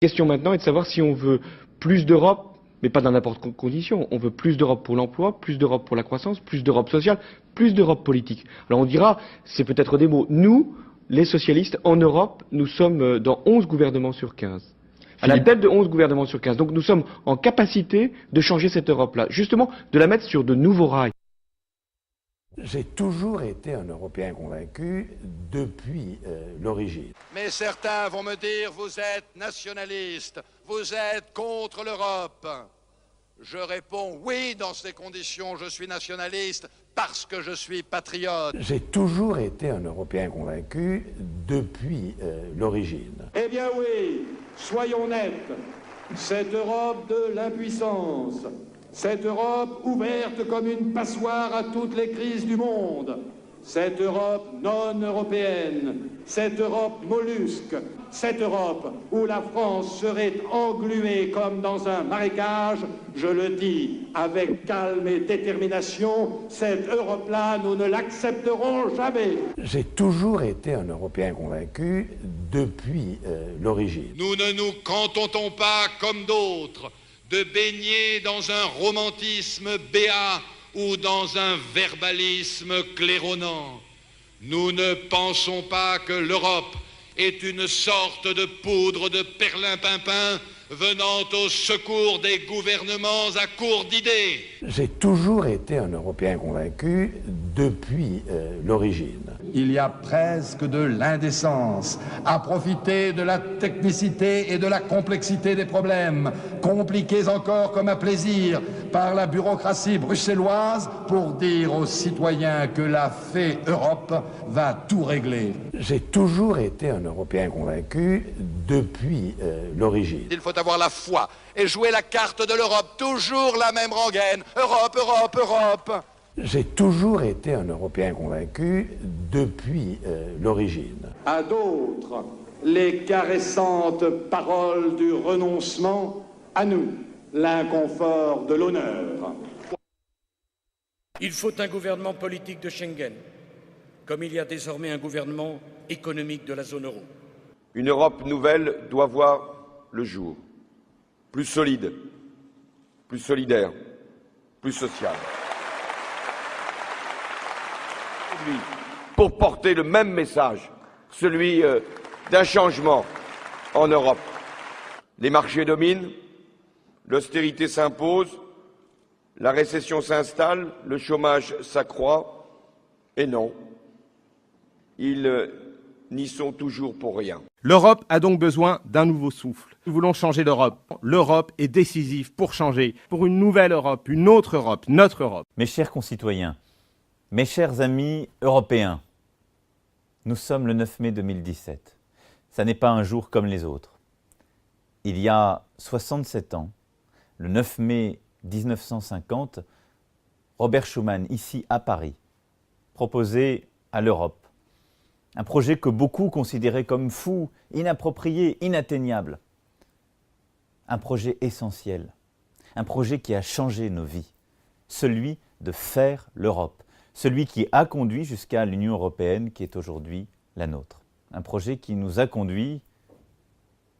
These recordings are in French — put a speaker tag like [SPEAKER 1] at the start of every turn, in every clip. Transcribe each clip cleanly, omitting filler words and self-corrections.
[SPEAKER 1] La question maintenant est de savoir si on veut plus d'Europe, mais pas dans n'importe quelle condition. On veut plus d'Europe pour l'emploi, plus d'Europe pour la croissance, plus d'Europe sociale, plus d'Europe politique. Alors on dira, c'est peut-être des mots. Nous, les socialistes, en Europe, nous sommes dans 11 gouvernements sur 15. À la tête de 11 gouvernements sur 15. Donc nous sommes en capacité de changer cette Europe-là. Justement, de la mettre sur de nouveaux rails.
[SPEAKER 2] J'ai toujours été un Européen convaincu depuis l'origine.
[SPEAKER 3] Mais certains vont me dire, vous êtes nationaliste, vous êtes contre l'Europe. Je réponds, oui, dans ces conditions, je suis nationaliste parce que je suis patriote.
[SPEAKER 2] J'ai toujours été un Européen convaincu depuis l'origine.
[SPEAKER 4] Eh bien oui, soyons nets, cette Europe de l'impuissance, cette Europe ouverte comme une passoire à toutes les crises du monde, cette Europe non européenne, cette Europe mollusque, cette Europe où la France serait engluée comme dans un marécage, je le dis avec calme et détermination, cette Europe-là, nous ne l'accepterons jamais.
[SPEAKER 2] J'ai toujours été un Européen convaincu depuis l'origine.
[SPEAKER 3] Nous ne nous cantonnons pas comme d'autres de baigner dans un romantisme béat ou dans un verbalisme claironnant. Nous ne pensons pas que l'Europe est une sorte de poudre de perlimpinpin venant au secours des gouvernements à court d'idées.
[SPEAKER 2] J'ai toujours été un Européen convaincu depuis l'origine.
[SPEAKER 5] Il y a presque de l'indécence à profiter de la technicité et de la complexité des problèmes, compliqués encore comme à plaisir par la bureaucratie bruxelloise, pour dire aux citoyens que la fée Europe va tout régler.
[SPEAKER 2] J'ai toujours été un Européen convaincu depuis l'origine.
[SPEAKER 3] Il faut avoir la foi et jouer la carte de l'Europe, toujours la même rengaine. Europe, Europe, Europe.
[SPEAKER 2] J'ai toujours été un Européen convaincu depuis l'origine.
[SPEAKER 4] À d'autres, les caressantes paroles du renoncement, à nous, l'inconfort de l'honneur.
[SPEAKER 6] Il faut un gouvernement politique de Schengen, comme il y a désormais un gouvernement économique de la zone euro.
[SPEAKER 7] Une Europe nouvelle doit voir le jour, plus solide, plus solidaire, plus sociale. Pour porter le même message, celui d'un changement en Europe. Les marchés dominent, l'austérité s'impose, la récession s'installe, le chômage s'accroît, et non, ils n'y sont toujours pour rien.
[SPEAKER 8] L'Europe a donc besoin d'un nouveau souffle. Nous voulons changer l'Europe. L'Europe est décisive pour changer, pour une nouvelle Europe, une autre Europe, notre Europe.
[SPEAKER 9] Mes chers concitoyens, mes chers amis européens, nous sommes le 9 mai 2017. Ça n'est pas un jour comme les autres. Il y a 67 ans, le 9 mai 1950, Robert Schuman, ici à Paris, proposait à l'Europe un projet que beaucoup considéraient comme fou, inapproprié, inatteignable. Un projet essentiel, un projet qui a changé nos vies, celui de faire l'Europe. Celui qui a conduit jusqu'à l'Union européenne qui est aujourd'hui la nôtre. Un projet qui nous a conduits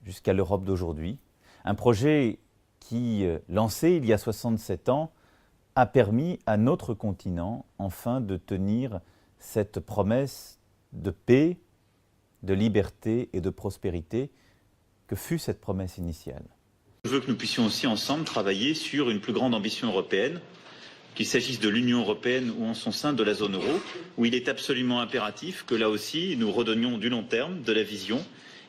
[SPEAKER 9] jusqu'à l'Europe d'aujourd'hui. Un projet qui, lancé il y a 67 ans, a permis à notre continent enfin de tenir cette promesse de paix, de liberté et de prospérité que fut cette promesse initiale.
[SPEAKER 10] Je veux que nous puissions aussi ensemble travailler sur une plus grande ambition européenne, qu'il s'agisse de l'Union européenne ou en son sein de la zone euro, où il est absolument impératif que là aussi nous redonnions du long terme, de la vision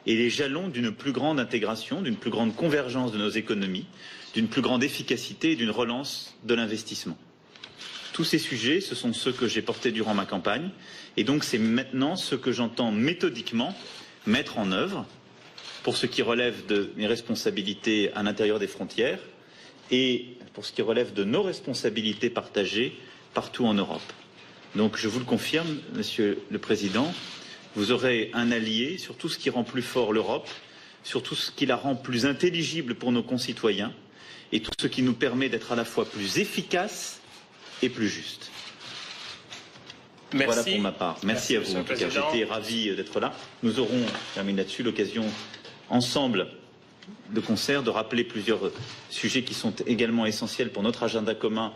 [SPEAKER 10] et les jalons d'une plus grande intégration, d'une plus grande convergence de nos économies, d'une plus grande efficacité et d'une relance de l'investissement. Tous ces sujets, ce sont ceux que j'ai portés durant ma campagne et donc c'est maintenant ce que j'entends méthodiquement mettre en œuvre pour ce qui relève de mes responsabilités à l'intérieur des frontières et pour ce qui relève de nos responsabilités partagées partout en Europe. Donc je vous le confirme, Monsieur le Président, vous aurez un allié sur tout ce qui rend plus fort l'Europe, sur tout ce qui la rend plus intelligible pour nos concitoyens et tout ce qui nous permet d'être à la fois plus efficace et plus juste.
[SPEAKER 6] Merci.
[SPEAKER 10] Voilà pour ma part. Merci à vous. En tout cas, j'étais ravi d'être là. Nous aurons, je termine là-dessus, l'occasion ensemble de concert, de rappeler plusieurs sujets qui sont également essentiels pour notre agenda commun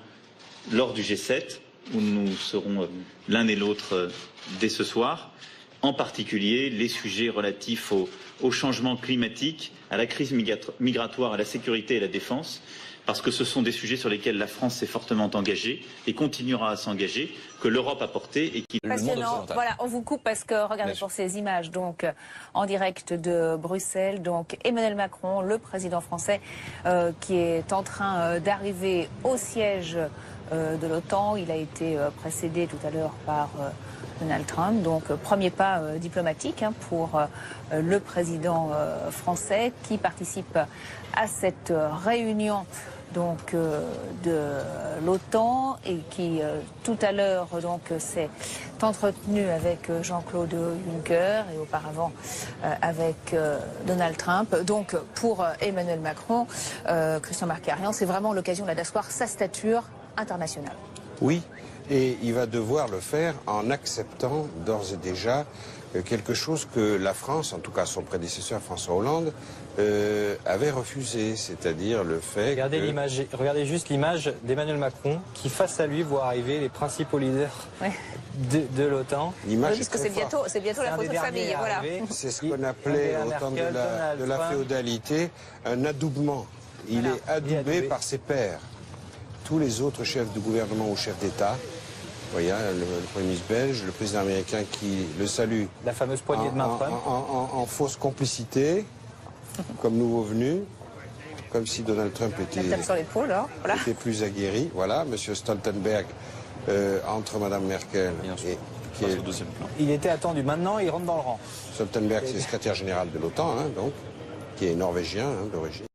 [SPEAKER 10] lors du G7, où nous serons l'un et l'autre dès ce soir, en particulier les sujets relatifs au changement climatique, à la crise migratoire, à la sécurité et à la défense, parce que ce sont des sujets sur lesquels la France s'est fortement engagée et continuera à s'engager, que l'Europe a porté et qui...
[SPEAKER 11] Passionnant. Voilà, on vous coupe parce que regardez pour ces images, donc en direct de Bruxelles, donc Emmanuel Macron, le président français, qui est en train d'arriver au siège de l'OTAN. Il a été précédé tout à l'heure par Donald Trump, donc premier pas diplomatique pour le président français qui participe à cette réunion donc de l'OTAN et qui tout à l'heure donc s'est entretenu avec Jean-Claude Juncker et auparavant avec Donald Trump. Donc pour Emmanuel Macron, Christian Marc-Arian, c'est vraiment l'occasion d'asseoir sa stature internationale.
[SPEAKER 12] Oui, et il va devoir le faire en acceptant d'ores et déjà quelque chose que la France, en tout cas son prédécesseur François Hollande, avait refusé, c'est-à-dire le fait
[SPEAKER 13] regardez juste l'image d'Emmanuel Macron qui face à lui voit arriver les principaux leaders de l'OTAN.
[SPEAKER 11] L'image parce que c'est bientôt la photo de famille, voilà.
[SPEAKER 12] C'est ce qu'on appelait au temps de la féodalité un adoubement. Il est adoubé par ses pairs. Tous les autres chefs de gouvernement ou chefs d'État, vous voyez, le Premier ministre belge, le président américain qui le salue.
[SPEAKER 13] La fameuse poignée de main
[SPEAKER 12] en fausse complicité, comme nouveau venu, comme si Donald Trump était plus aguerri. Voilà, M. Stoltenberg entre Mme Merkel et...
[SPEAKER 13] Il était attendu, maintenant il rentre dans le rang.
[SPEAKER 12] Stoltenberg, c'est le secrétaire général de l'OTAN, donc, qui est norvégien d'origine.